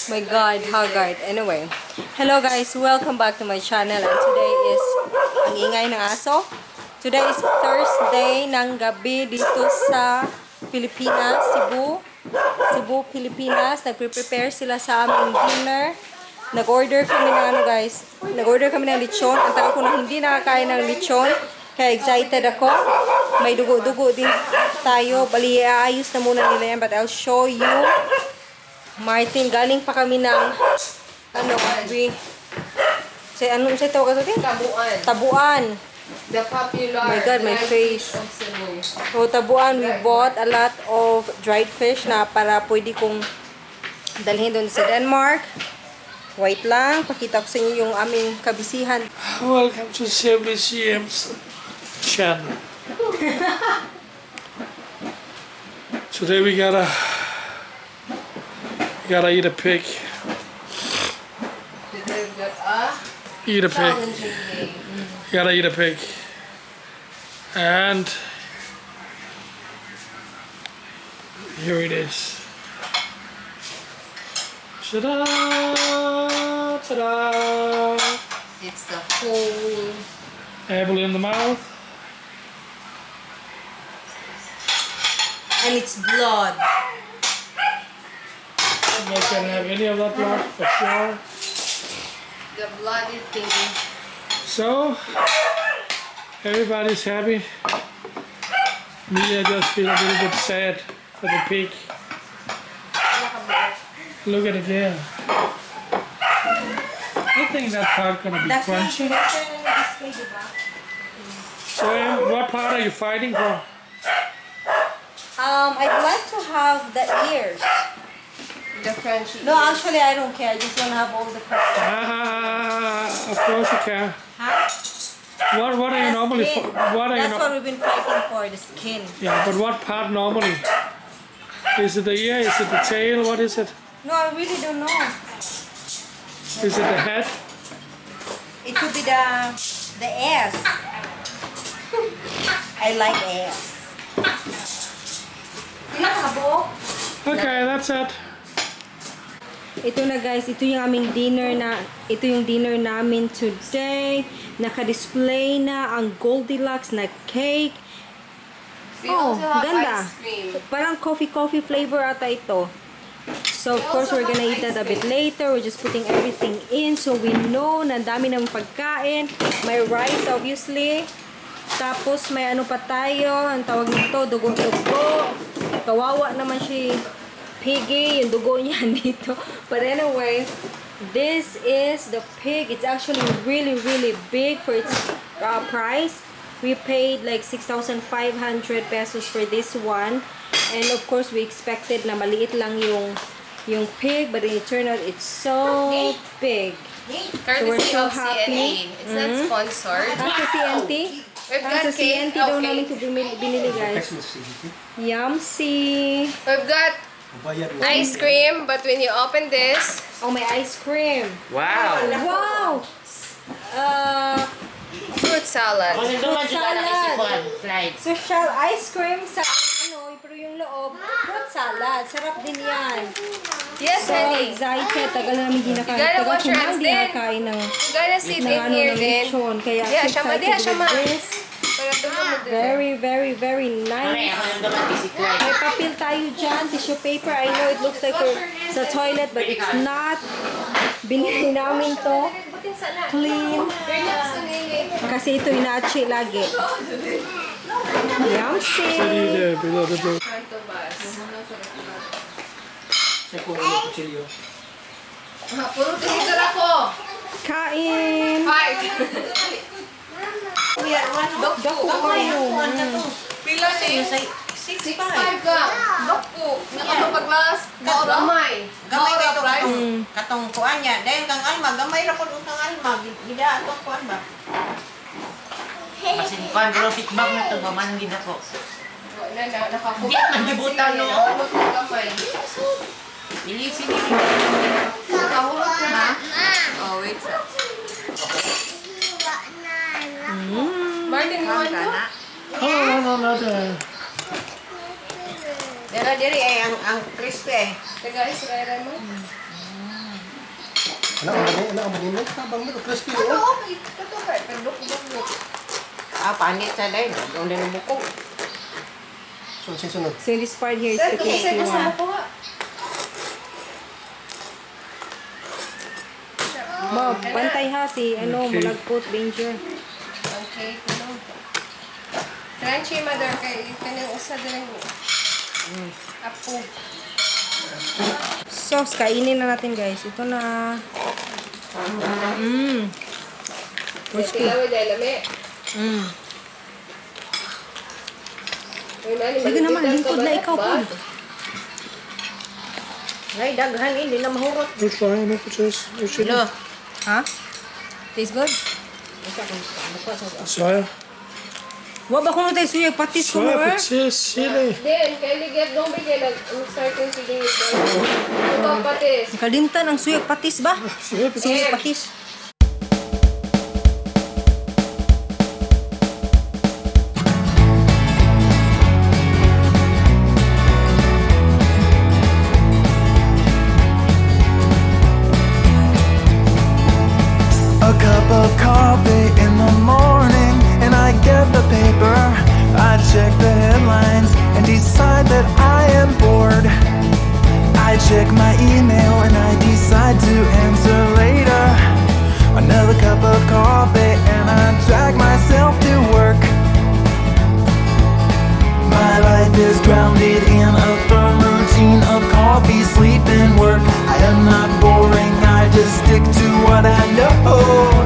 My God, haggard. Anyway, hello guys, welcome back to my channel. And today is ang ingay ng aso. Today is Thursday ng gabi dito sa Pilipinas, Cebu, Pilipinas. Nagpre-prepare sila sa aming dinner. Nag-order kami ng guys. Nag-order kami ng lechon. Ang tagal ko na hindi nakakain ng lechon. Kaya excited ako. May dugo-dugo din tayo. Bali, ayos na muna nila yan. But I'll show you. Martin, galing pa kami ng anong tawag ito? Tabuan. The popular. My God, my face. So, Tabuan, we bought a lot of dried fish na para pwede kong dalhin doon sa Denmark. Wait lang, pakita ko sa inyo yung aming kabisihan. Welcome to Cebu CM's channel. Today we gotta eat a pig. Eat a pig. Gotta eat a pig. And here it is. Ta-da! Ta-da! It's the whole. Apple in the mouth. And it's blood. I'm not gonna have any of that blood for sure. The bloody thing. So, everybody's happy. Me, I just feel a little bit sad for the pig. Look at it there. I think that part gonna be crunchy. So, what part are you fighting for? I'd like to have the ears. The crunchy. No, actually, I don't care. I just want to have all the parts. Of course you can. Huh? What are you normally for? What are That's you what we've been fighting for, the skin. Yeah, but what part normally? Is it the ear? Is it the tail? What is it? No, I really don't know. Is it the head? It could be the ass. I like ass. Okay, that's it. Ito na guys, ito yung dinner namin today. Naka-display na ang Goldilocks na cake. We also have ganda. ice cream. Parang coffee flavor ata ito. So of course we're gonna eat that a bit later. We're just putting everything in so we know na dami ng pagkain. May rice obviously. Tapos may ano pa tayo, ang tawag nito, dugo-dugo. Kawawa naman si Piggy, yung dugo niya dito. But anyway, this is the pig. It's actually really big for its price. We paid like 6,500 pesos for this one. And of course, we expected na maliit lang yung pig, but it turned out it's so big. So we're so happy. It's not sponsored. Sa CNT? We've got Sa CNT cake. daw namin ito binili guys. Yumsy! We've got ice cream, but when you open this, Oh, may ice cream. Wow. Wow! fruit salad. Fruit salad. Social ice cream sa pero yung loob, fruit salad. Sarap din yan. Yes, So honey. excited. Tagal na namin You gotta wash your hands then. kinakain ng You gotta sit in here then. lechon. Kaya Yeah, so siya excited siya with this. Para tumulog din. Very nice. May papel tayo dyan. Tissue paper. I know it looks like we're sa toilet but it's not. Binili namin to. Clean. Kasi ito inachi lagi. Yumsy. There, below the door. Puro tinidor ako. Kain. 5. Dako kayo. Pila ni? 6.5 ka. Doko. Nakapaglas. Gamay. Gamay kay to katong kuan niya. Dahil kang alma, gamay ra pud kang alma. Gida atong kuan ba? Kasi kuan pero feedback na to maman gid ako. Nakakuha. Di man gibutan no. Gamay. Ilisin ni. Nakahulog ka na. Oh, wait. Martin, you want to? No. Dere ay ang crispy eh. Guys, rera mo. Anak ang bagay. Tabang mo, crispy oh. Ito ba? Pagduk-duk. Panit sa dahil. Doon din ang bukong. Sunod. So this part here is Sir, the kung tasty gusto mo one. po. Mom, pantay ha si ano, Okay. mulagpot, danger. Okay, tulong. Crunchy, mother. Kaya kanyang usa din. Apo. Sauce, kainin na natin guys. Ito na. Crispy. Tilawin dahil lami. Sige naman, lingkod na ikaw po. Ngay, daghan hindi na mahurot. We'll try and make just Hello. Ha? Taste good? soya. Wa ba kung tayo suya patis ko Soya, mo eh? potato, chili. Then, kaya ligyan doon ba kayo nag-start yung sige. Ito patis. Kalimtan ang suya patis ba? Soya, potato. Suya patis. A cup of coffee in the morning, and I get the paper. I check the headlines and decide that I am bored. I check my email and I decide to answer later. Another cup of coffee and I drag myself to work. My life is grounded in a firm routine of coffee, sleep, and work. I am not boring, I just stick to what I know.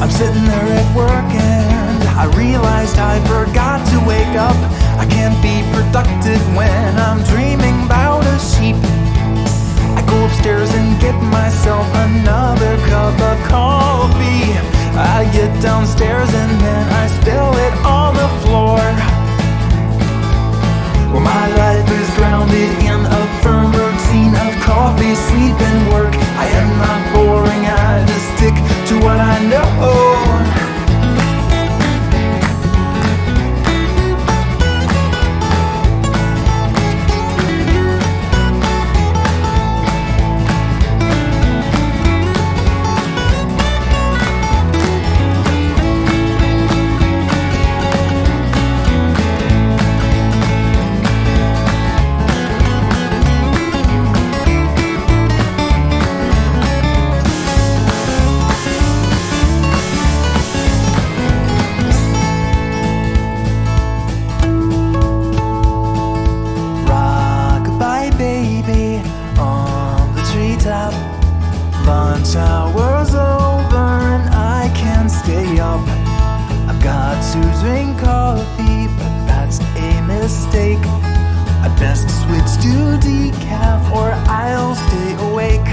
I'm sitting there at work and I realized I forgot to wake up. I can't be productive when I'm dreaming about a sheep. I go upstairs and get myself another cup of coffee. I get downstairs and then I spill it on the floor. Well, my life is grounded in a firm routine of coffee, sleep, and work. I am not boring, I just stick to what I know. Rock-a-bye baby on the treetop. Lunch hour's over and I can't stay up. I've got to drink coffee, but that's a mistake. I'd best switch to decaf or I'll stay awake.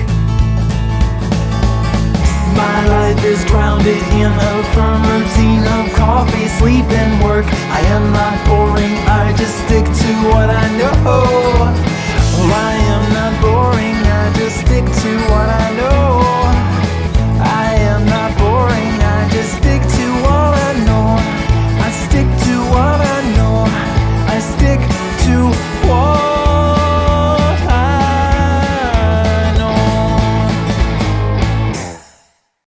My life is grounded in a firm routine of coffee, sleep, and work. I am not boring, I just stick to what I know. Oh, I am not boring, I just stick to what I